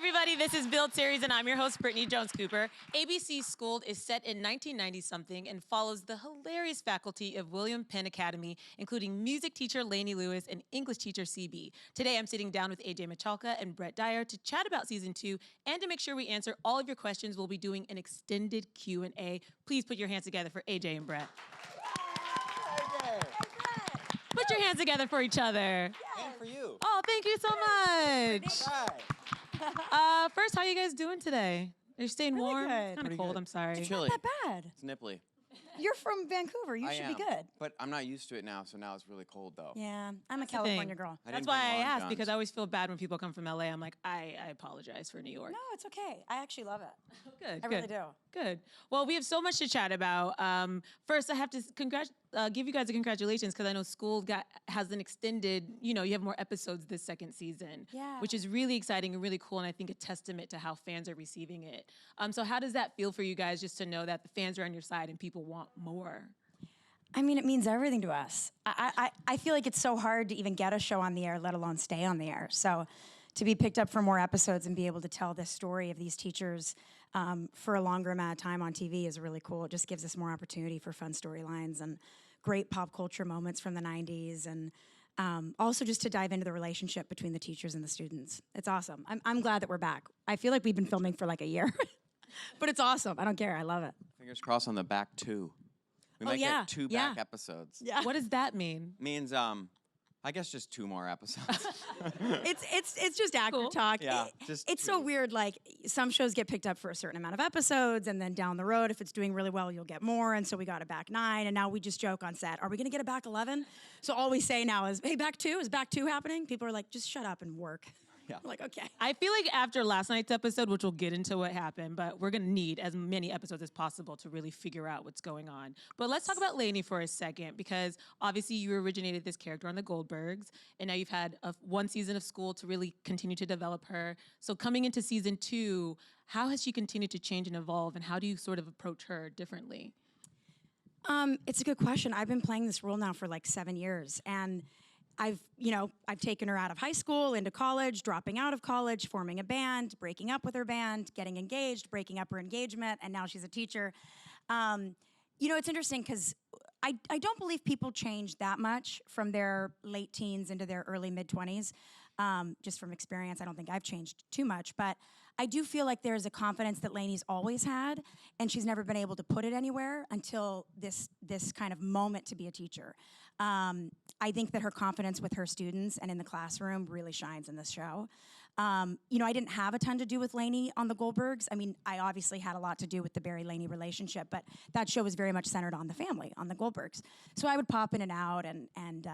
everybody, this is Build Series, and I'm your host, Brittany Jones-Cooper. ABC's Schooled is set in 1990-something and follows the hilarious faculty of William Penn Academy, including music teacher Lainey Lewis and English teacher CB. Today, I'm sitting down with AJ Michalka and Brett Dier to chat about Season 2, and to make sure we answer all of your questions, we'll be doing an extended Q&A. Please put your hands together for AJ and Brett. Put your hands together for each other. And for you. Oh, thank you so much. First, how are you guys doing today? Are you staying Really warm? good. It's kind of cold, good. I'm sorry. It's chilly. Not that bad. It's nipply. You're from Vancouver. You should be good. But I'm not used to it now, so now it's really cold, though. Yeah, I'm a the California thing. girl. That's why I asked, because I always feel bad when people come from LA. I'm like, I apologize for New York. No, it's okay. I actually love it. Good, I really do. Good. Well, we have so much to chat about. First, I have to give you guys a congratulations, because I know School has an extended, you have more episodes this second season, Yeah. which is really exciting and really cool, and I think a testament to how fans are receiving it. So how does that feel for you guys, just to know that the fans are on your side and people want more? I mean, it means everything to us. I feel like it's so hard to even get a show on the air, let alone stay on the air. So to be picked up for more episodes and be able to tell this story of these teachers for a longer amount of time on TV is really cool. It just gives us more opportunity for fun storylines and great pop culture moments from the 90s, and also just to dive into the relationship between the teachers and the students. It's awesome. I'm glad that we're back. I feel like we've been filming for like a year, but it's awesome. I don't care. I love it. Fingers crossed on the back two. We might yeah, get two yeah. back episodes. Yeah. What does that mean? Means, I guess just 2 more episodes. It's just actor Cool. talk. Yeah, It's just so two. weird. Like some shows get picked up for a certain amount of episodes, and then down the road, if it's doing really well, you'll get more. And so we got a back 9, and now we just joke on set, are we going to get a back 11? So all we say now is, hey, back 2? Is back 2 happening? People are like, just shut up and work. Yeah. We're like, okay. I feel like after last night's episode, which we'll get into what happened, but we're gonna need as many episodes as possible to really figure out what's going on. But let's talk about Lainey for a second, because obviously you originated this character on the Goldbergs, and now you've had one season of School to really continue to develop her. So coming into Season 2, how has she continued to change and evolve, and how do you sort of approach her differently? It's a good question. I've been playing this role now for like 7 years, and I've taken her out of high school into college, dropping out of college, forming a band, breaking up with her band, getting engaged, breaking up her engagement, and now she's a teacher. It's interesting because I don't believe people change that much from their late teens into their early mid-20s. Just from experience, I don't think I've changed too much, but I do feel like there's a confidence that Lainey's always had, and she's never been able to put it anywhere until this kind of moment to be a teacher. I think that her confidence with her students and in the classroom really shines in this show. I didn't have a ton to do with Lainey on the Goldbergs. I mean, I obviously had a lot to do with the Barry-Lainey relationship, but that show was very much centered on the family, on the Goldbergs. So I would pop in and out, and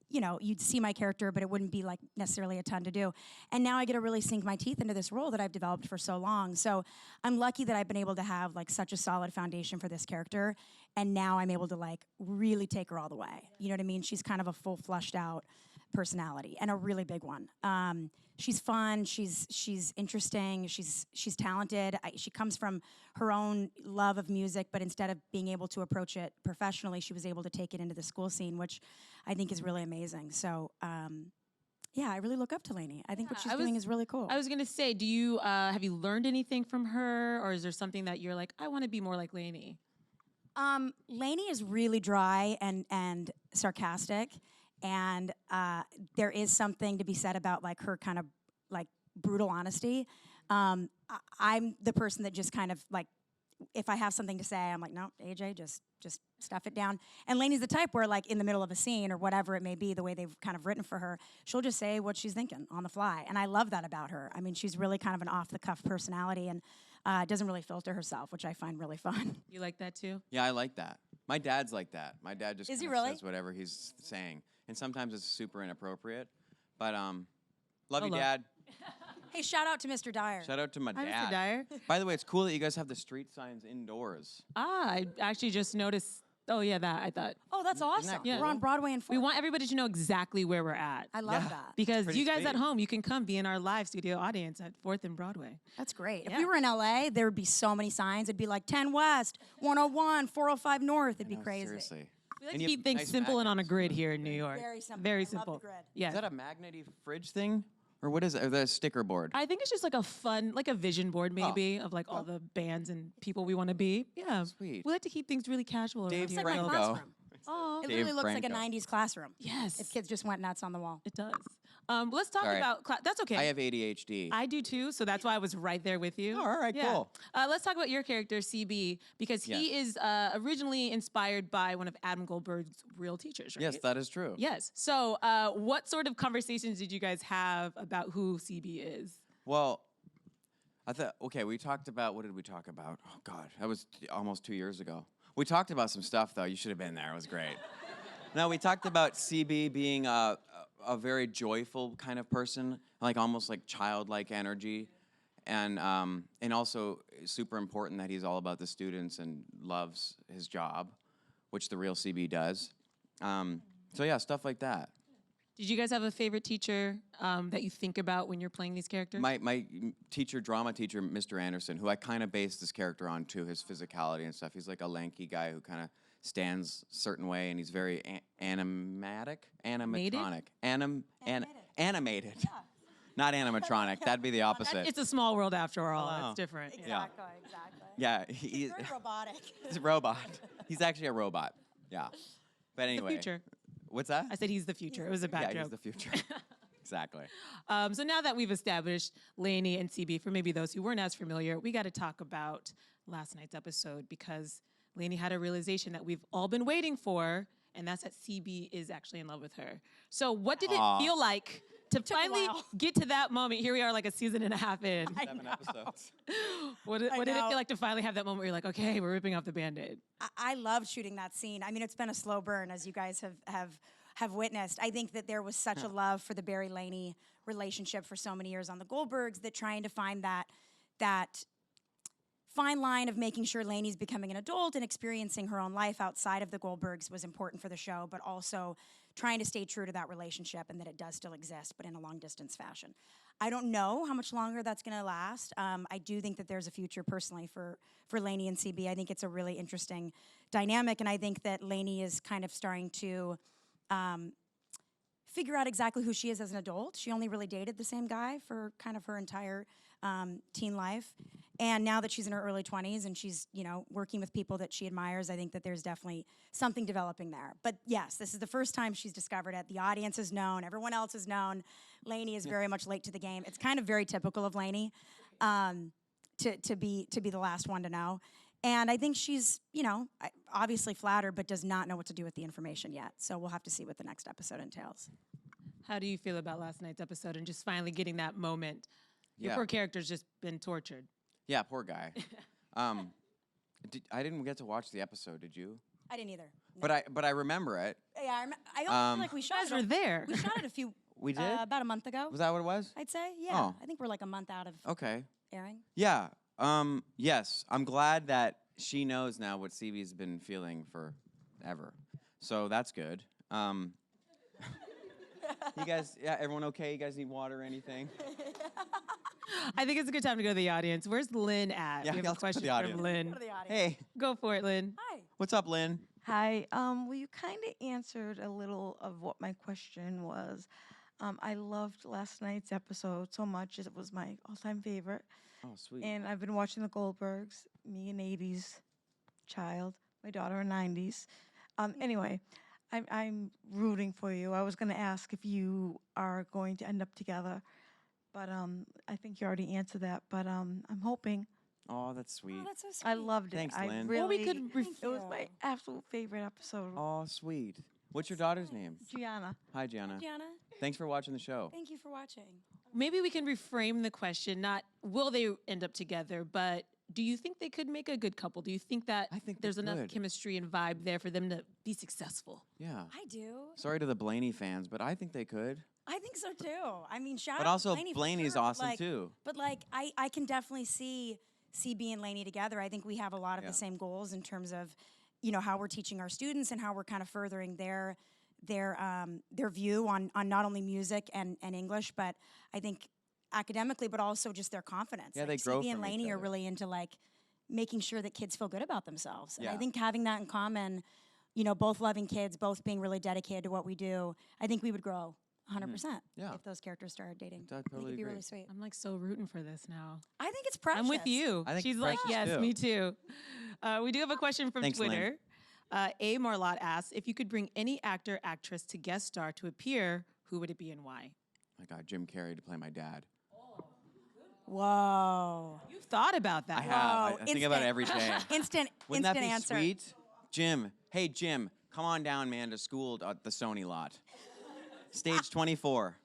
you'd see my character, but it wouldn't be like necessarily a ton to do. And now I get to really sink my teeth into this role that I've developed for so long. So I'm lucky that I've been able to have like such a solid foundation for this character. And now I'm able to like really take her all the way. You know what I mean? She's kind of a full flushed out personality, and a really big one. She's fun. She's interesting. She's talented. She comes from her own love of music, but instead of being able to approach it professionally, she was able to take it into the school scene, which I think is really amazing. So, I really look up to Lainey. I think what she's doing is really cool. I was gonna say, do you have you learned anything from her, or is there something that you're like, I want to be more like Lainey? Lainey is really dry and sarcastic. And there is something to be said about like her kind of like brutal honesty. I'm the person that just kind of like, if I have something to say, I'm like, no, AJ, just stuff it down. And Lainey's the type where like in the middle of a scene or whatever it may be, the way they've kind of written for her, she'll just say what she's thinking on the fly. And I love that about her. I mean, she's really kind of an off the cuff personality, and doesn't really filter herself, which I find really fun. You like that too? Yeah, I like that. My dad's like that. My dad just Is he kinda really? says whatever he's saying. And sometimes it's super inappropriate. But love you, Hello. Dad. Hey, shout out to Mr. Dyer. Shout out to my Hi, dad. Mr. Dier. By the way, it's cool that you guys have the street signs indoors. I actually just noticed. Oh yeah, that I thought. Oh, that's awesome. cool? We're on Broadway and We want everybody to know exactly where we're at. I love Yeah. that. Because pretty you guys sweet. at home, you can come be in our live studio audience at 4th and Broadway. That's great. If Yeah. we were in LA, there would be so many signs. It'd be like 10 West, 101, 405 North. It'd be No, crazy. Seriously. We like And to you have keep things nice simple and on a magnets grid and here in New everything. York. Very simple. Very I love the simple. grid. Yeah. Is that a magnety fridge thing? Or what is it? Or the sticker board? I think it's just like a fun, like a vision board maybe of like all the bands and people we want to be. Yeah. Sweet. We like to keep things really casual around Dave here. It's like my Franco. classroom. Oh, It Dave literally looks like a Franco. 90s classroom. yes. If kids just went nuts on the wall. It does. Let's talk Sorry. about that's okay. I have ADHD. I do too, so that's why I was right there with you. Oh, all right, Yeah. cool. Let's talk about your character, CB, because he is originally inspired by one of Adam Goldberg's real teachers, right? Yes, that is true. Yes. So, what sort of conversations did you guys have about who CB is? Well, I thought, okay, we talked about, what did we talk about? Oh, God, that was almost 2 years ago. We talked about some stuff, though. You should have been there. It was great. No, we talked about CB being a very joyful kind of person, like almost like childlike energy. And also super important that he's all about the students and loves his job, which the real CB does. So yeah, stuff like that. Did you guys have a favorite teacher that you think about when you're playing these characters? My teacher, drama teacher, Mr. Anderson, who I kind of based this character on too, his physicality and stuff. He's like a lanky guy who kind of stands a certain way, and he's very animatronic. Animated. Yeah. Not animatronic. That'd be the opposite. It's a small world after all. Hello. It's different. Exactly, exactly. Yeah, He's very robotic. he's a robot. He's actually a robot. Yeah. But The anyway. future. What's that? I said he's the future. It was a bad Yeah, joke. he's the future. Exactly. So now that we've established Laney and CB, for maybe those who weren't as familiar, we got to talk about last night's episode because Laney had a realization that we've all been waiting for, and that's that CB is actually in love with her. So what did it feel like to finally while. get to that moment? Here we are like a season and a half in. 7 episodes. What did it know. feel like to finally have that moment where you're like, okay, we're ripping off the Band-Aid? I loved shooting that scene. I mean, it's been a slow burn, as you guys have witnessed. I think that there was such a love for the Barry Laney relationship for so many years on the Goldbergs that trying to find that fine line of making sure Laney's becoming an adult and experiencing her own life outside of the Goldbergs was important for the show, but also trying to stay true to that relationship and that it does still exist, but in a long-distance fashion. I don't know how much longer that's going to last. I do think that there's a future, personally, for Laney and CB. I think it's a really interesting dynamic, and I think that Laney is kind of starting to figure out exactly who she is as an adult. She only really dated the same guy for kind of her entire teen life. And now that she's in her early 20s and she's, working with people that she admires, I think that there's definitely something developing there. But yes, this is the first time she's discovered it. The audience has known. Everyone else has known. Laney is very much late to the game. It's kind of very typical of Laney to be the last one to know. And I think she's, obviously flattered, but does not know what to do with the information yet. So we'll have to see what the next episode entails. How do you feel about last night's episode and just finally getting that moment? Your Yeah. poor character's just been tortured. Yeah, poor guy. I didn't get to watch the episode, did you? I didn't either. No. But I remember it. Yeah, I don't feel like we You shot guys it. were there. We shot it a few. We did? About a month ago. Was that what it was? I'd say. Yeah. Oh. I think we're like a month out of Okay. airing. Yeah. Yes. I'm glad that she knows now what CB's been feeling forever. So that's good. You guys, everyone okay? You guys need water or anything? I think it's a good time to go to the audience. Where's Lynn at? Yeah, we have let's a go to question the audience. from Lynn. Go to the audience. Hey, Go for it, Lynn. Hi. what's up, Lynn? Hi. Well, you kind of answered a little of what my question was. I loved last night's episode so much. It was my all-time favorite. Oh, sweet. And I've been watching the Goldbergs, me an 80s child, my daughter a 90s. Anyway, I'm rooting for you. I was going to ask if you are going to end up together, but I think you already answered that. But I'm hoping. Oh, that's sweet. Oh, that's so sweet. I loved it. Thanks, I Lynn. really, Well, we could it was my absolute favorite episode. Oh, sweet. What's your daughter's name? Gianna. Hi, Gianna. Gianna, Thanks for watching the show. thank you for watching. Maybe we can reframe the question, not will they end up together, but do you think they could make a good couple? Do you think that I think they there's enough could. chemistry and vibe there for them to be successful? Yeah. I do. Sorry to the Blaney fans, but I think they could. I think so too. I mean, shout But out also, to Laney for Blaney's sure, but, awesome like- too. But I can definitely see CB and Laney together. I think we have a lot of Yeah. the same goals in terms of, how we're teaching our students and how we're kind of furthering their view on not only music and English, but I think academically, but also just their confidence. Yeah, Like, they grow CB and from each Laney are other. really into making sure that kids feel good about themselves. And I Yeah. think having that in common, both loving kids, both being really dedicated to what we do, I think we would grow 100%. Yeah. If those characters started dating. I I think totally it'd be agree. really sweet. I'm like so rooting for this now. I think it's precious. I'm with you. I think She's it's like, precious, yes, too. me too. We do have a question from Thanks, Lynn. Twitter. A. Marlott asks, if you could bring any actor, actress to guest star to appear, who would it be and why? I got Jim Carrey to play my dad. Whoa. You've thought about that. I have. Whoa, I think about it every day. Instant Wouldn't that be answer. sweet? Jim, hey, Jim, come on down, man, to school at the Sony lot. Stage 24.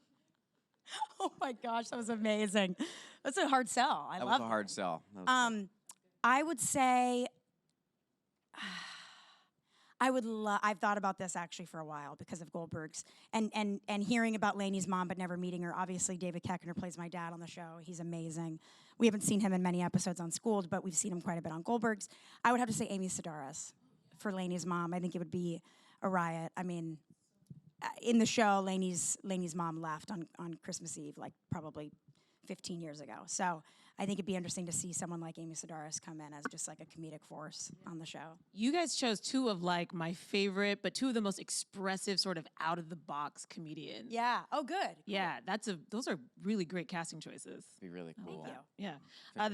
Oh my gosh, that was amazing. That's a hard sell. I That love was a hard sell. That was good. I would say I've thought about this actually for a while because of Goldberg's and hearing about Lainey's mom but never meeting her. Obviously, David Koechner plays my dad on the show. He's amazing. We haven't seen him in many episodes on Schooled, but we've seen him quite a bit on Goldberg's. I would have to say Amy Sedaris for Lainey's mom. I think it would be a riot. I mean, in the show, Lainey's mom left on Christmas Eve, like probably 15 years ago. So I think it'd be interesting to see someone like Amy Sedaris come in as just like a comedic force on the show. You guys chose two of like my favorite, but two of the most expressive, sort of out of the box comedians. Yeah. Oh, good. Yeah, those are really great casting choices. Be really cool. Thank you. Yeah.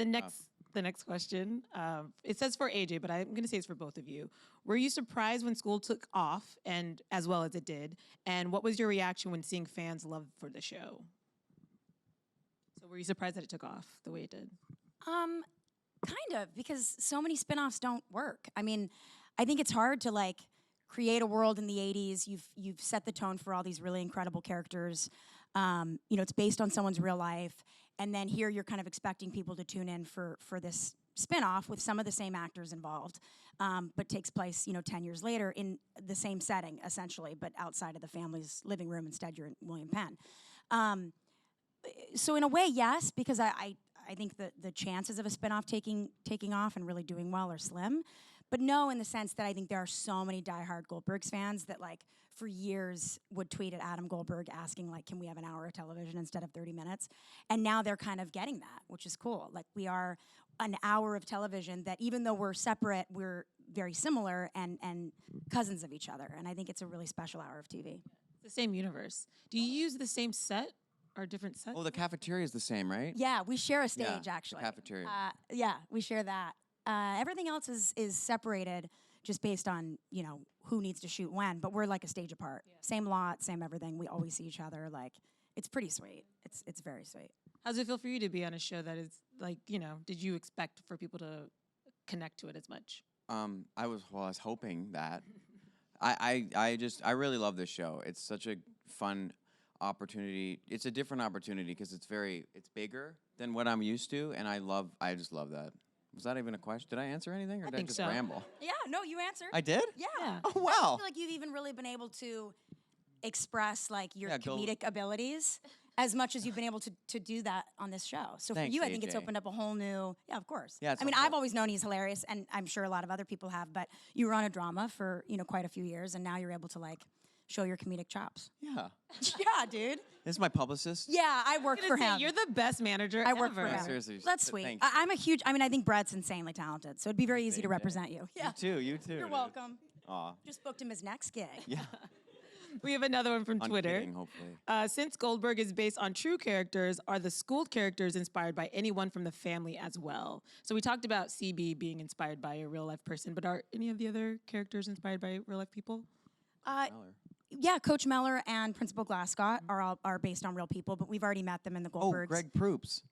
Fingers The next question, it says for AJ, but I'm going to say it's for both of you. Were you surprised when School took off, and as well as it did? And what was your reaction when seeing fans' love for the show? So were you surprised that it took off the way it did? Kind of, because so many spin-offs don't work. I mean, I think it's hard to like create a world in the 80s. You've set the tone for all these really incredible characters. It's based on someone's real life. And then here you're kind of expecting people to tune in for this spin-off with some of the same actors involved, but takes place, 10 years later in the same setting, essentially, but outside of the family's living room. Instead, you're in William Penn. So in a way, yes, because I think that the chances of a spin-off taking off and really doing well are slim. But no, in the sense that I think there are so many diehard Goldbergs fans that like for years would tweet at Adam Goldberg asking like, can we have an hour of television instead of 30 minutes? And now they're kind of getting that, which is cool. Like we are an hour of television that even though we're separate, we're very similar and cousins of each other. And I think it's a really special hour of TV. It's the same universe. Do you use the same set or different sets? Oh, the cafeteria is the same, right? Yeah, we share a stage Yeah, actually. the cafeteria. Yeah, we share that. Everything else is separated just based on, who needs to shoot when, but we're like a stage apart. Yeah. Same lot, same everything. We always see each other. Like, it's pretty sweet. It's very sweet. How does it feel for you to be on a show that is like, did you expect for people to connect to it as much? I was hoping that. I really love this show. It's such a fun opportunity. It's a different opportunity because it's bigger than what I'm used to, and I just love that. Was that even a question? Did I answer anything, or did I think just so. ramble? Yeah, no, you answered. I did? Yeah. Yeah. Oh, I wow. feel like you've even really been able to express like your Yeah, go- comedic abilities as much as you've been able to do that on this show. So Thanks, for you, I think it's AJ. opened up a whole new, yeah, of course. Yeah, it's I mean, a whole- I've always known he's hilarious, and I'm sure a lot of other people have, but you were on a drama for, quite a few years, and now you're able to like show your comedic chops. Yeah. Yeah, dude. This is my publicist. Yeah, I work for him. You're the best manager I work ever. for Yeah, him. seriously, That's th- sweet. thank you. I'm a huge, I think Brett's insanely talented, so it'd be very easy to AJ. represent you. Yeah. You too. You're dude. welcome. Aw. Just booked him his next gig. Yeah. We have another one from On Twitter. kidding, hopefully. Since Goldberg is based on true characters, are the Schooled characters inspired by anyone from the family as well? So we talked about CB being inspired by a real life person, but are any of the other characters inspired by real life people? Mellor. Yeah, Coach Mellor and Principal Glascott are based on real people, but we've already met them in the Oh, Goldbergs. Greg Proops.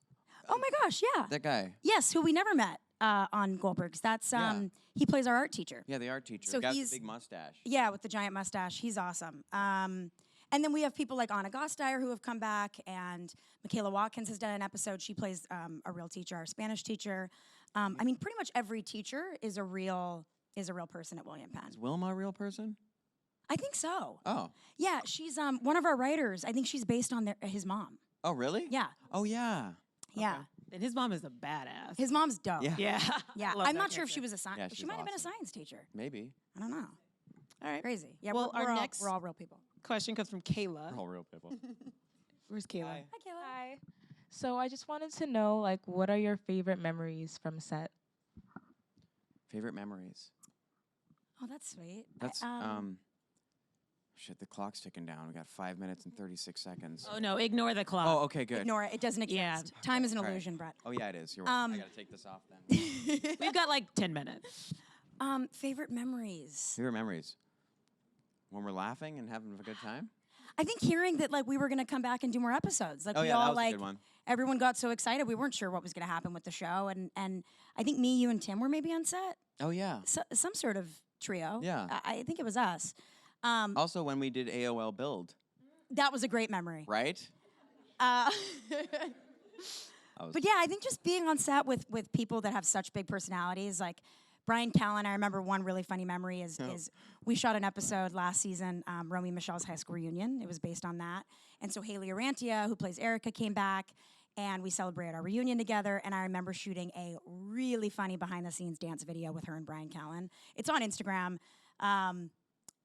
Oh my gosh, yeah. That guy. Yes, who we never met on Goldbergs. That's Yeah. he plays our art teacher. Yeah, the art teacher. So Got the he's- big mustache. Yeah, with the giant mustache. He's awesome. And then we have people like Anna Gosteyer who have come back, and Michaela Watkins has done an episode. She plays a real teacher, our Spanish teacher. I mean, pretty much every teacher is a real person at William Penn. Is Wilma a real person? I think so. Oh. Yeah, she's one of our writers. I think she's based on his mom. Oh, really? Yeah, Oh, yeah. yeah. And his mom is a badass. His mom's dope. Yeah. yeah. Yeah, Love I'm that not sure if character. she was a science. Yeah, she she's might have been a awesome. science teacher. Maybe. I don't know. All right. Crazy. Yeah. Well, we're our all, next- we're all real people. Question comes from Kayla. We're all real people. Where's Kayla? Hi. Hi, Kayla. Hi. So I just wanted to know, like, what are your favorite memories from set? Favorite memories? Oh, that's sweet. That's Shit, the clock's ticking down. We got 5 minutes and 36 seconds. Oh no, ignore the clock. Oh, okay, good. Ignore it. It doesn't exist. Yeah. Time is an All right. illusion, Brett. Oh, yeah, it is. You're right. I got to take this off then. We've got like 10 minutes. Favorite memories. Favorite memories? When we're laughing and having a good time? I think hearing that like we were gonna come back and do more episodes. Like Oh, we yeah, that all was a like good one. everyone got so excited. We weren't sure what was gonna happen with the show, and I think me, you, and Tim were maybe on set. Oh, yeah. Some sort of trio. Yeah. I think it was us. Also, when we did AOL Build, That was a great memory. right? Uh, That was- But yeah, I think just being on set with people that have such big personalities, like Brian Callen. I remember one really funny memory is we shot an episode last season, Romy and Michelle's high school reunion. It was based on that. And so Haley Arantia, who plays Erica, came back, and we celebrated our reunion together. And I remember shooting a really funny behind-the-scenes dance video with her and Brian Callen. It's on Instagram,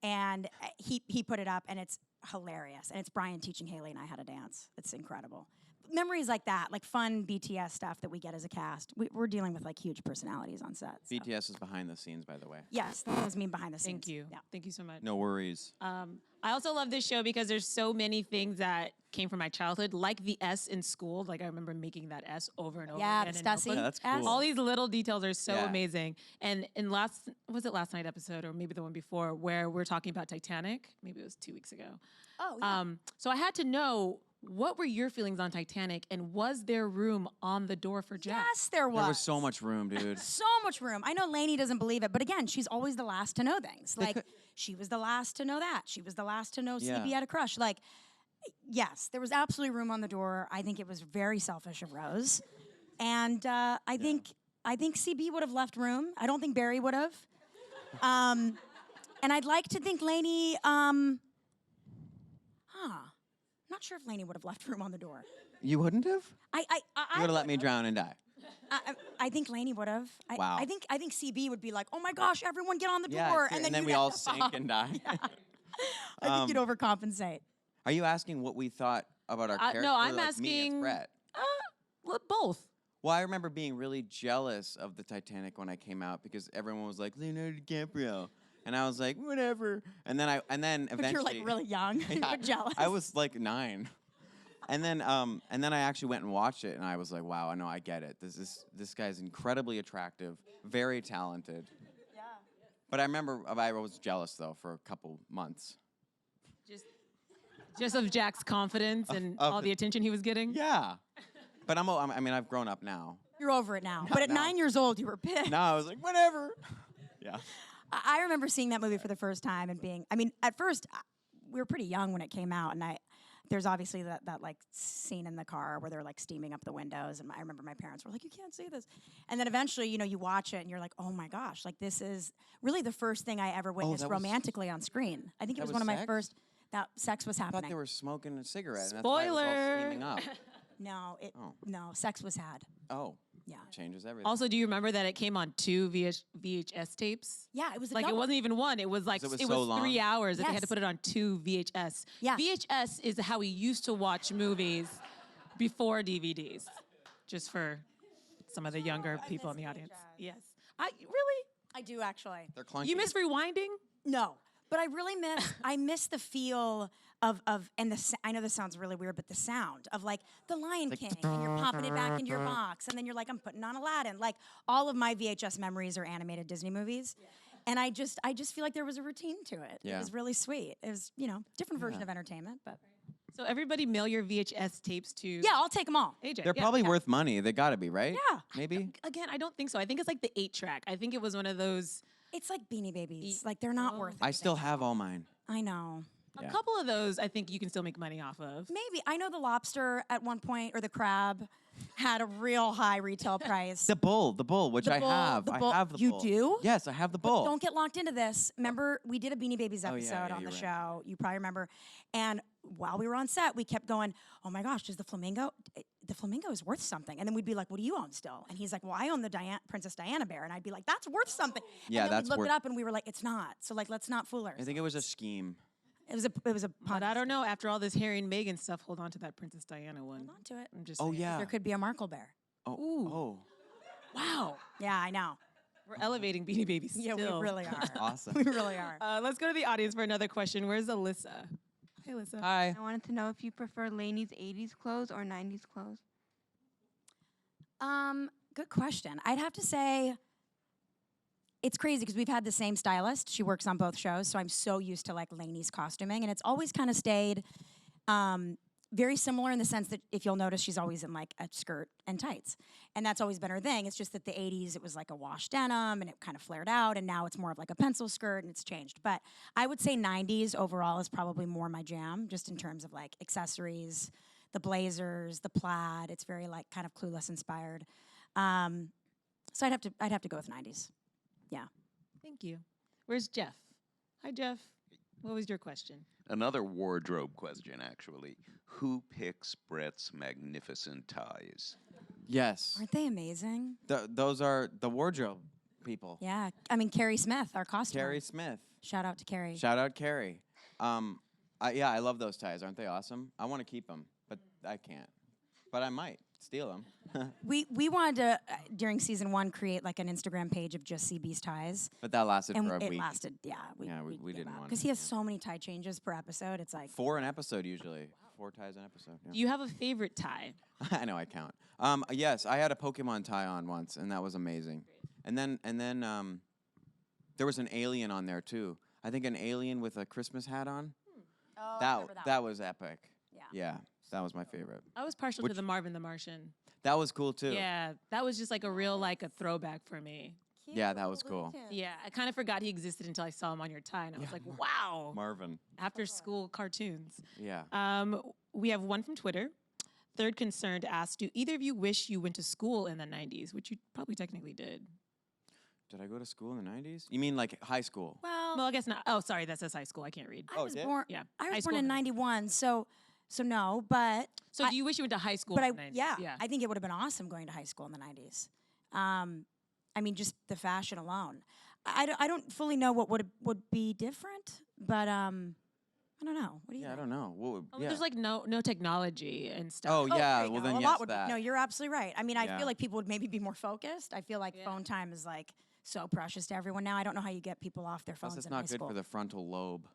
and he put it up, and it's hilarious. And it's Brian teaching Haley and I how to dance. It's incredible. Memories like that, like fun BTS stuff that we get as a cast. We're dealing with like huge personalities on set. So. BTS is behind the scenes, by the way. Yes, that was me behind the scenes. Thank you. Yeah. Thank you so much. No worries. I also love this show because there's so many things that came from my childhood, like the S in school. Like I remember making that S over and over Yeah, again. the in Stussy. notebooks. Yeah, that's S. cool. All these little details are so Yeah. amazing. And in last night episode, or maybe the one before, where we're talking about Titanic. Maybe it was 2 weeks ago. Oh, yeah. So I had to know, what were your feelings on Titanic, and was there room on the door for Jack? Yes, there was. There was so much room, dude. So much room. I know Lainey doesn't believe it, but again, she's always the last to know things. Like, she was the last to know that. She was the last to know Yeah. CB had a crush. Like, yes, there was absolutely room on the door. I think it was very selfish of Rose. And I think CB would have left room. I don't think Barry would have. And I'd like to think Lainey, not sure if Lainey would have left room on the door. You wouldn't have? I You would have let me drown and die. I think Lainey would have. Wow. I think CB would be like, oh my gosh, everyone get on the Yeah, door, and then then you'd we have all to sink stop. and die. I think you'd overcompensate. Are you asking what we thought about our character? no, or I'm like me as asking- Brett? Well, both. Well, I remember being really jealous of the Titanic when I came out because everyone was like Leonardo DiCaprio, and I was like whatever. And then eventually, But you're like really young. Yeah, You're jealous. I was like 9. And then I actually went and watched it, and I was like, wow, I know, I get it. This guy's incredibly attractive, very talented. Yeah. But I remember I was jealous though for a couple months. Just of Jack's confidence and of all the attention he was getting. Yeah. But I mean, I've grown up now. You're over it now. But at now. 9 years old, you were pissed. Now I was like, whatever. Yeah. I remember seeing that movie for the first time and being, I mean, at first, we were pretty young when it came out, and there's obviously that like scene in the car where they're like steaming up the windows, and I remember my parents were like, you can't see this. And then eventually, you watch it and you're like, oh my gosh, like this is really the first thing I ever witnessed that was- romantically on screen. I think it that was was one of my sex? first, that sex was I thought happening. they were smoking a cigarette. And that's why it was all Spoiler. steaming up. No, sex was had. Oh. Yeah. Changes everything. Also, do you remember that it came on 2 VHS tapes? Yeah, it was a Like it double. wasn't even one. It was like 'Cause it it was was so 3 long? hours that they had to Yes. put it on 2 VHS. Yeah. VHS is how we used to watch movies before DVDs. Just for some of the younger people in the audience. Yes. Really? I do actually. They're clunky. You miss rewinding? No, but I really miss the feel of and I know this sounds really weird, but the sound of like the Lion King, and you're popping it back into your box, and then you're like, I'm putting on Aladdin. Like all of my VHS memories are animated Disney movies, and I just feel like there was a routine to it. Yeah. It was really sweet. It was different version of entertainment, but So everybody mail your VHS tapes to yeah, I'll take them all. AJ. They're Yeah. probably worth money. They gotta be, right? Yeah. Maybe? Again, I don't think so. I think it's like the 8-track. I think it was one of those. It's like Beanie Babies. Like they're not worth it. I still have all mine. I know. A Yeah. couple of those I think you can still make money off of. Maybe I know the lobster at one point or the crab had a real high retail price. The bull, which The I bull, have. the I bull. have the You bull. do? Yes, I have the bull. Don't get locked into this. Remember, we did a Beanie Babies Oh, yeah, episode yeah, on the you're show. You probably remember. And while we were on set, we kept going, oh my gosh, does the flamingo is worth something. And then we'd be like, what do you own still? And he's like, well, I own the Princess Diana bear. And I'd be like, that's worth something. Yeah, and then that's we'd look worth- it up and we were like, it's not. So like, let's not fool ourselves. I think it was a scheme. It was a But I don't know. After all this Harry and Meghan stuff, hold on to that Princess Diana one. Hold on to it. I'm just Oh, saying. yeah. There could be a Markle bear. Oh. Ooh. Oh. Wow. Yeah, I know. We're elevating Beanie Babies Yeah, still. we really are. Awesome. We really are. Let's go to the audience for another question. Where's Alyssa? Hey, Alyssa. Hi. I wanted to know if you prefer Lainey's 80s clothes or 90s clothes. Good question. I'd have to say it's crazy because we've had the same stylist. She works on both shows, so I'm so used to like Lainey's costuming, and it's always kind of stayed very similar in the sense that if you'll notice, she's always in like a skirt and tights, and that's always been her thing. It's just that the 80s, it was like a wash denim, and it kind of flared out, and now it's more of like a pencil skirt, and it's changed. But I would say 90s overall is probably more my jam, just in terms of like accessories, the blazers, the plaid. It's very like kind of Clueless inspired. So I'd have to go with 90s. Yeah. Thank you. Where's Jeff? Hi, Jeff. What was your question? Another wardrobe question, actually. Who picks Brett's magnificent ties? Yes. Aren't they amazing? Those are the wardrobe people. Yeah. I mean, Carrie Smith, our costumer. Carrie Smith. Shout out to Carrie. Shout out Carrie. I love those ties. Aren't they awesome? I want to keep them, but I can't. But I might steal them. We wanted to, during season 1, create like an Instagram page of just CB's ties. But that lasted And for a it week. lasted, yeah. We didn't want Because he has so many tie changes per episode. It's like, 4 an episode usually. 4 ties an episode. Do you have a favorite tie? I know I count. Yes, I had a Pokemon tie on once, and that was amazing. And then there was an alien on there too. I think an alien with a Christmas hat on. oh, I That remember that was epic. Yeah. Yeah, that was my favorite. I was partial to the Marvin the Martian. That was cool too. Yeah, that was just like a real like a throwback for me. Yeah, that was cool. Yeah, I kind of forgot he existed until I saw him on your tie, and I was like, wow. Marvin. After school cartoons. Yeah. We have one from Twitter. Third Concerned asked, do either of you wish you went to school in the 90s? Which you probably technically did. Did I go to school in the 90s? You mean like high school? Well, I guess not. Oh, sorry, that says high school. I can't read. I was did? born. Yeah, I high was school born in in the '91, so no. But So do you wish you went to high school but in the 90s? yeah, I think it would have been awesome going to high school in the '90s. I mean, just the fashion alone. I don't fully know what would be different, but I don't know. What do you? Yeah, I think? don't know. What would, Oh, yeah. There's like no technology and stuff. Oh, Oh, yeah. there you Well, go. then a yes, lot would that. Be, no, you're absolutely right. I mean, I Yeah. feel like people would maybe be more focused. I feel like Yeah. phone time is like so precious to everyone now. I don't know how you get people off their Plus, phones it's in high not good school. for the frontal lobe,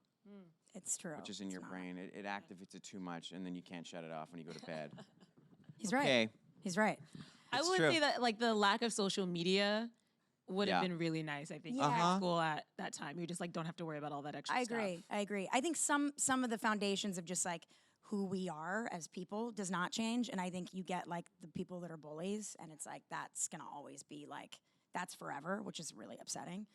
It's true. which is in It's your not. brain. It activates it too much, and then you can't shut it off when you go to bed. He's right. Okay. He's right. I It's would true. say that like the lack of social media would have Yeah. been really nice. I think in Yeah. high school at that time, you just like don't have to worry about all that extra I stuff. agree. I agree. I think some of the foundations of just like who we are as people does not change, and I think you get like the people that are bullies, and it's like that's gonna always be like that's forever, which is really upsetting.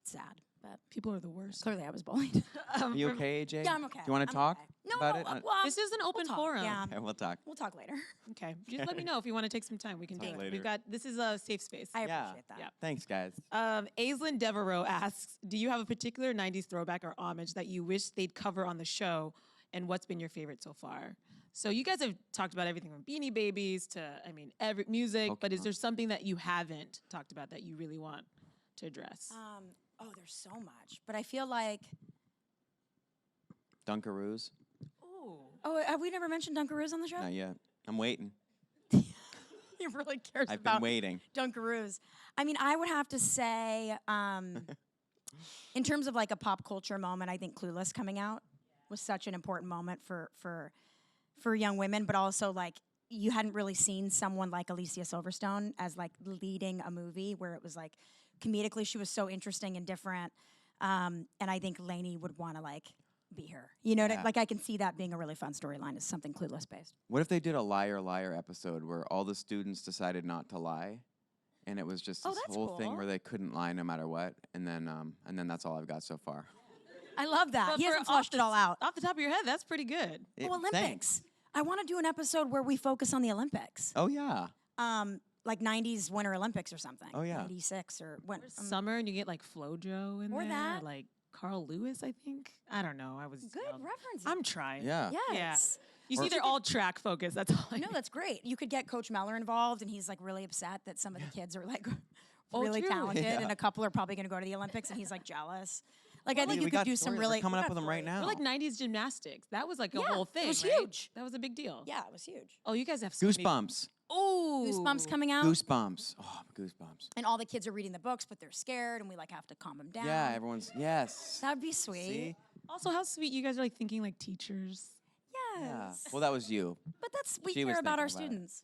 It's sad, but People are the worst. clearly I was bullied. Are you okay, AJ? Yeah, I'm okay. Do you want I'm to talk okay. No, about no, it? well, This is an open talk. forum. Yeah. Okay, we'll talk. We'll talk later. Okay. Just let me know if you want to take some time. We can do Thank it. you. We've got this is a safe space. I Yeah. appreciate that. Yeah. Thanks, guys. Aislinn Devereaux asks, do you have a particular 90s throwback or homage that you wish they'd cover on the show, and what's been your favorite so far? So you guys have talked about everything from Beanie Babies to, I mean, every music, but is Pokemon. there something that you haven't talked about that you really want to address? Oh, there's so much, but I feel like Dunkaroos? oh, have we never mentioned Dunkaroos on the show? Not yet. I'm waiting. He really cares I've been about waiting. Dunkaroos. I mean, I would have to say, in terms of like a pop culture moment, I think Clueless coming out was such an important moment for young women, but also like you hadn't really seen someone like Alicia Silverstone as like leading a movie where it was like comedically she was so interesting and different, and I think Laney would want to like be her. You know, what Yeah. like I can see that being a really fun storyline as something Clueless based. What if they did a liar liar episode where all the students decided not to lie, and it was just Oh, this that's whole thing cool. where they couldn't lie no matter what, and then that's all I've got so far. I love that. But He for hasn't flushed it all out. Off the top of your head, that's pretty good. Oh, Olympics. Thanks. I want to do an episode where we focus on the Olympics. Oh yeah. Like 90s Winter Olympics or something. Oh, yeah. 96 or when. Summer, and you get like FloJo in Or there, that. like Carl Lewis, I think. I don't know. I was Good young. references. I'm trying. Yeah. Yes. You Or- see, they're all track focused. That's all. I No, know. that's great. You could get Coach Mellor involved, and he's like really upset that some of the kids are like Oh, really true. talented, Yeah. and a couple are probably going to go to the Olympics, and he's like jealous. Like I think We you got could do some stories. really We're coming up we with got them right stories. now. We're like 90s gymnastics. That was like a Yeah, whole it thing. was right? huge. That was a big deal. Yeah, it was huge. Oh, you guys have so many- Goosebumps. Ooh. Goosebumps coming out. Goosebumps. Oh, goosebumps. And all the kids are reading the books, but they're scared, and we like have to calm them down. Yeah, everyone's, yes. That'd be sweet. See? Also, how sweet you guys are like thinking like teachers. Yeah. Yes. Well, that was you. But that's we She was care about our thinking about it. students.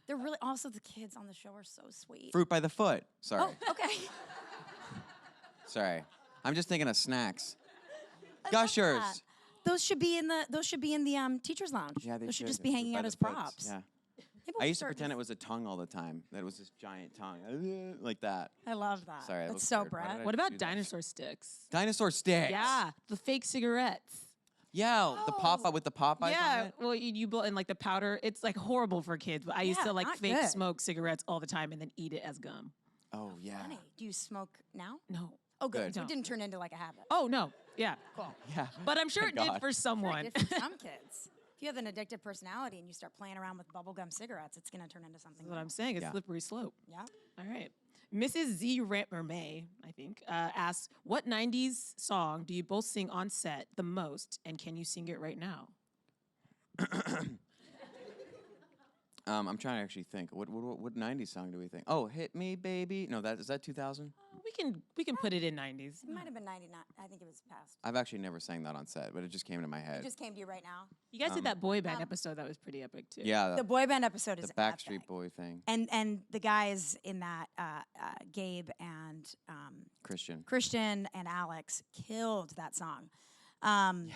They're really also the kids on the show are so sweet. Fruit by the foot. Sorry. Oh, okay. Sorry. I'm just thinking of snacks. I love Gushers. that. Those should be in the teachers' lounge. Yeah, they those should just be Fruit hanging by out the as foots. props. Yeah. Maybe I we'll used to start pretend with- it was a tongue all the time. That it was this giant tongue. Like that. I love that. Sorry, that That's was so weird. Why Brett. did I What do about that? dinosaur sticks? Dinosaur sticks. Yeah, the fake cigarettes. Yeah, the Popeye with the Popeyes on Yeah, it. well, you blow in like the powder. It's like horrible for kids. But I used Yeah, to like not fake good. smoke cigarettes all the time and then eat it as gum. Oh, yeah. Funny. Do you smoke now? No. Oh, good. Good. So it didn't turn into like a habit. Oh no. Yeah. Cool. Yeah. But I'm sure it Thank did God. for someone. It did for some kids. If you have an addictive personality and you start playing around with bubblegum cigarettes, it's going to turn into something. That's what I'm else. saying. It's Yeah. slippery slope. Yeah. All right. Mrs. Z. May, I think, asks, what 90s song do you both sing on set the most, and can you sing it right now? I'm trying to actually think. What 90s song do we think? Oh, Hit Me, Baby. No, is that 2000? We can put it in 90s. It might have been 99. I think it was past. I've actually never sang that on set, but it just came to my head. It just came to you right now. You guys did that boy band episode that was pretty epic too. Yeah, The boy band episode the is Backstreet epic. Boy thing. And the guys in that, Gabe and Christian. and Alex killed that song. I'm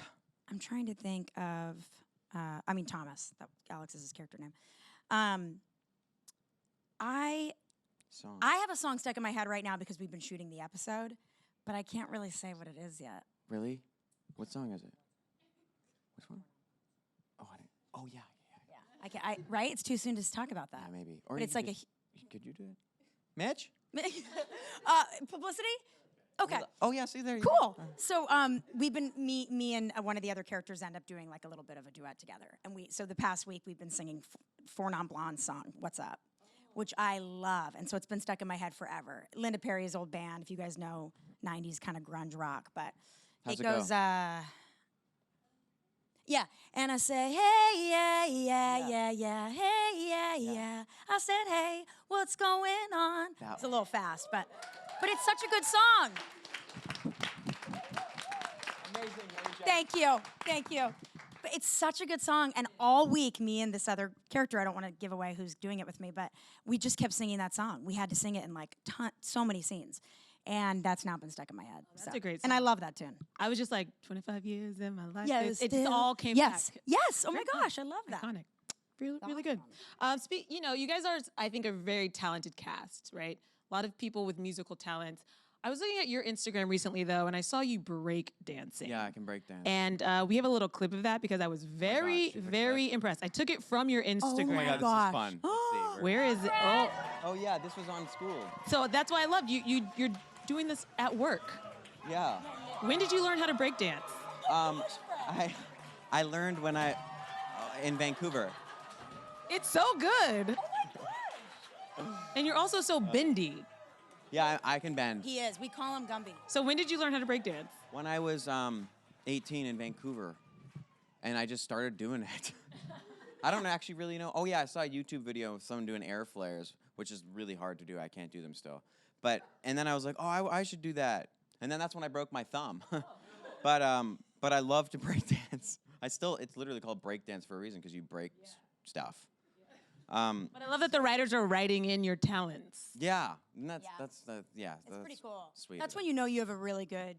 trying to think of, Thomas. Alex is his character name. Song. I have a song stuck in my head right now because we've been shooting the episode, but I can't really say what it is yet. Really? What song is it? Which one? Oh, yeah. Right? It's too soon to talk about that. Yeah, maybe. Or But you it's could like could you do it? Mitch? Publicity? Okay. Oh, yeah, see, there you Cool. go. So we've been me and one of the other characters end up doing like a little bit of a duet together, and so the past week we've been singing Four Non Blondes song "What's Up," which I love, and so it's been stuck in my head forever. Linda Perry's old band, if you guys know '90s kind of grunge rock, but How's it goes. go? Yeah, and I say, hey, yeah, hey, yeah. I said, hey, what's going on? That- It's a little fast, but it's such a good song. Thank you. But it's such a good song, and all week, me and this other character, I don't want to give away who's doing it with me, but we just kept singing that song. We had to sing it in like so many scenes, and that's now been stuck in my head. That's a great and I song. love that tune. I was just like 25 years in my life. Yeah, it just still- all came yes, back. Yes. Oh my Very cool. gosh, I love that. Iconic. Really good. You guys are, I think, a very talented cast, right? A lot of people with musical talents. I was looking at your Instagram recently, though, and I saw you break dancing. Yeah, I can break dance. And we have a little clip of that because I was very, super very impressed. I took it from your Instagram. my this gosh. is fun. Let's see. Where is it? Oh, Oh, yeah, this was on school. so that's why I loved you. You're doing this at work. Yeah. When did you learn how to break dance? I learned when in Vancouver. It's so good. And you're also so bendy. Yeah, I can bend. He is. We call him Gumby. So when did you learn how to break dance? When I was 18 in Vancouver, and I just started doing it. I don't actually really know. Oh, yeah, I saw a YouTube video of someone doing air flares, which is really hard to do. I can't do them still. And then I was like, oh, I should do that. And then that's when I broke my thumb. But I love to break dance. It's literally called break dance for a reason, because you break stuff. But I love that the writers are writing in your talents. Yeah, and that's It's pretty cool. Sweet. That's when you know you have a really good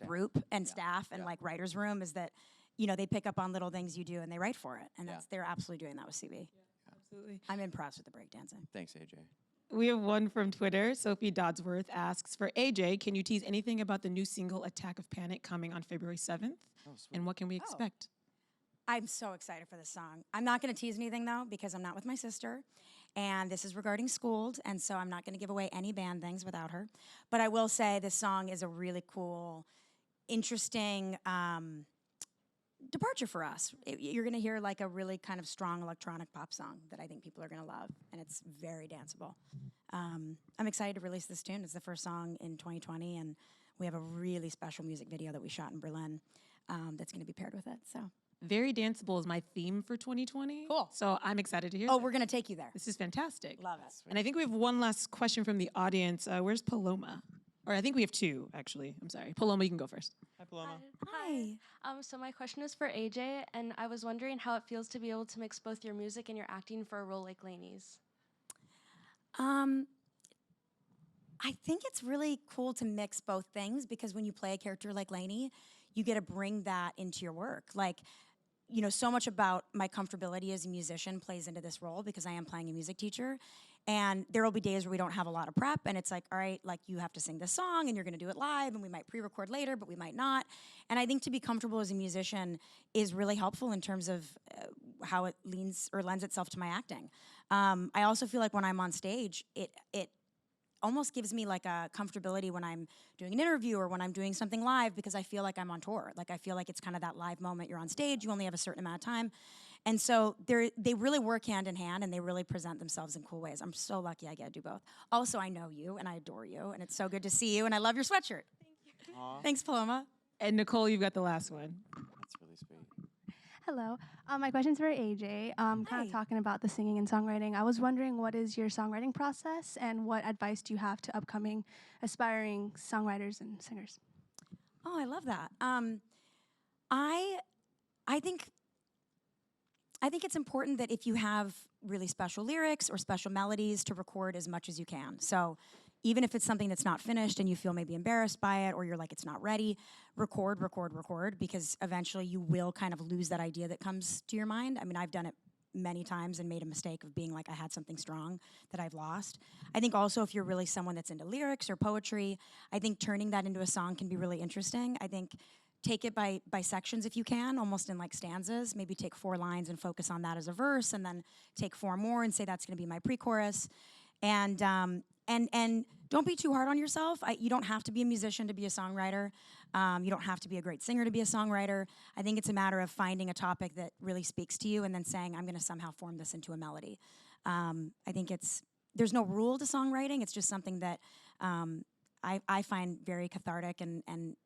group and staff and writers room is that they pick up on little things you do and they write for it, and they're absolutely doing that with CB. Absolutely. I'm impressed with the breakdancing. Thanks, AJ. We have one from Twitter. Sophie Dodsworth asks, for AJ, can you tease anything about the new single Attack of Panic coming on February 7th? Oh, sweet. And what can we expect? I'm so excited for this song. I'm not going to tease anything, though, because I'm not with my sister. And this is regarding Schooled, and so I'm not going to give away any band things without her. But I will say this song is a really cool, interesting departure for us. You're going to hear like a really kind of strong electronic pop song that I think people are going to love, and it's very danceable. I'm excited to release this tune. It's the first song in 2020, and we have a really special music video that we shot in Berlin that's going to be paired with it. So Very Danceable is my theme for 2020. Cool. So I'm excited to hear Oh, that. we're gonna take you there. This is fantastic. Love it. And I think we have one last question from the audience. Where's Paloma? Or I think we have two, actually. I'm sorry. Paloma, you can go first. Hi, Paloma. Hi. So my question is for AJ, and I was wondering how it feels to be able to mix both your music and your acting for a role like Laney's. I think it's really cool to mix both things because when you play a character like Laney, you get to bring that into your work. Like, you know, so much about my comfortability as a musician plays into this role because I am playing a music teacher. And there will be days where we don't have a lot of prep and it's like, all right, like you have to sing this song and you're gonna do it live and we might pre-record later, but we might not. And I think to be comfortable as a musician is really helpful in terms of how it lends itself to my acting. I also feel like when I'm on stage, it almost gives me like a comfortability when I'm doing an interview or when I'm doing something live because I feel like I'm on tour. Like I feel like it's kind of that live moment. You're on stage, you only have a certain amount of time. And so they really work hand in hand and they really present themselves in cool ways. I'm so lucky I get to do both. Also, I know you and I adore you and it's so good to see you and I love your sweatshirt. Thank you. Aw. Thanks, Paloma. And Nicole, you've got the last one. That's really sweet. Hello. My question's for AJ. Kind Hi. of talking about the singing and songwriting. I was wondering what is your songwriting process and what advice do you have to upcoming aspiring songwriters and singers? Oh, I love that. I think it's important that if you have really special lyrics or special melodies to record as much as you can. So even if it's something that's not finished and you feel maybe embarrassed by it or you're like, it's not ready, record, because eventually you will kind of lose that idea that comes to your mind. I mean, I've done it many times and made a mistake of being like, I had something strong that I've lost. I think also if you're really someone that's into lyrics or poetry, I think turning that into a song can be really interesting. I think take it by sections if you can, almost in like stanzas. Maybe take 4 lines and focus on that as a verse, and then take 4 more and say that's going to be my pre-chorus. And don't be too hard on yourself. You don't have to be a musician to be a songwriter. You don't have to be a great singer to be a songwriter. I think it's a matter of finding a topic that really speaks to you and then saying, I'm going to somehow form this into a melody. I think there's no rule to songwriting. It's just something that I find very cathartic and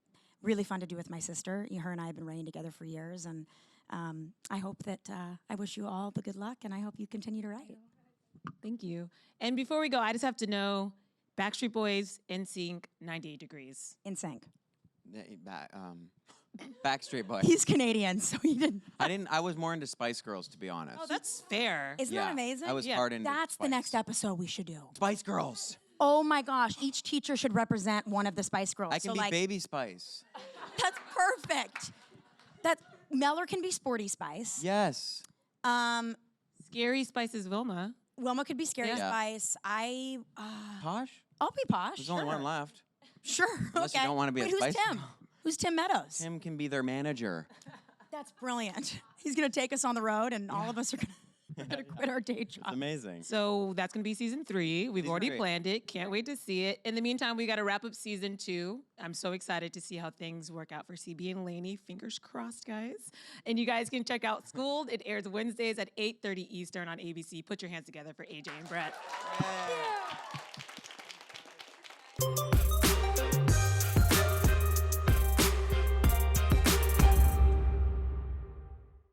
really fun to do with my sister. Her and I have been writing together for years, and I hope that I wish you all the good luck, and I hope you continue to write. Thank you. And before we go, I just have to know, Backstreet Boys, NSYNC, 98 Degrees. In sync. Backstreet Boys. He's Canadian, so he didn't. I was more into Spice Girls, to be honest. Oh, that's fair. Isn't that amazing? I was Yeah. hard into That's the Spice. next episode we should do. Spice Girls. Oh my gosh, each teacher should represent one of the Spice Girls. I can so be like, Baby Spice. That's perfect. Mellor can be Sporty Spice. Yes. Scary Spice is Wilma. Wilma could be Scary Yeah. Spice. Posh? I'll be Posh. There's only sure. one left. Sure. Unless you okay. don't wanna be a Wait, who's Spice Tim? Girl. Who's Tim Meadows? Tim can be their manager. That's brilliant. He's gonna take us on the road, and all of us are gonna quit our day job. It's amazing. So that's going to be season 3. We've Season already 3. planned it. Can't wait to see it. In the meantime, we got to wrap up season 2. I'm so excited to see how things work out for CB and Laney. Fingers crossed, guys. And you guys can check out Schooled. It airs Wednesdays at 8:30 Eastern on ABC. Put your hands together for AJ and Brett. Yay.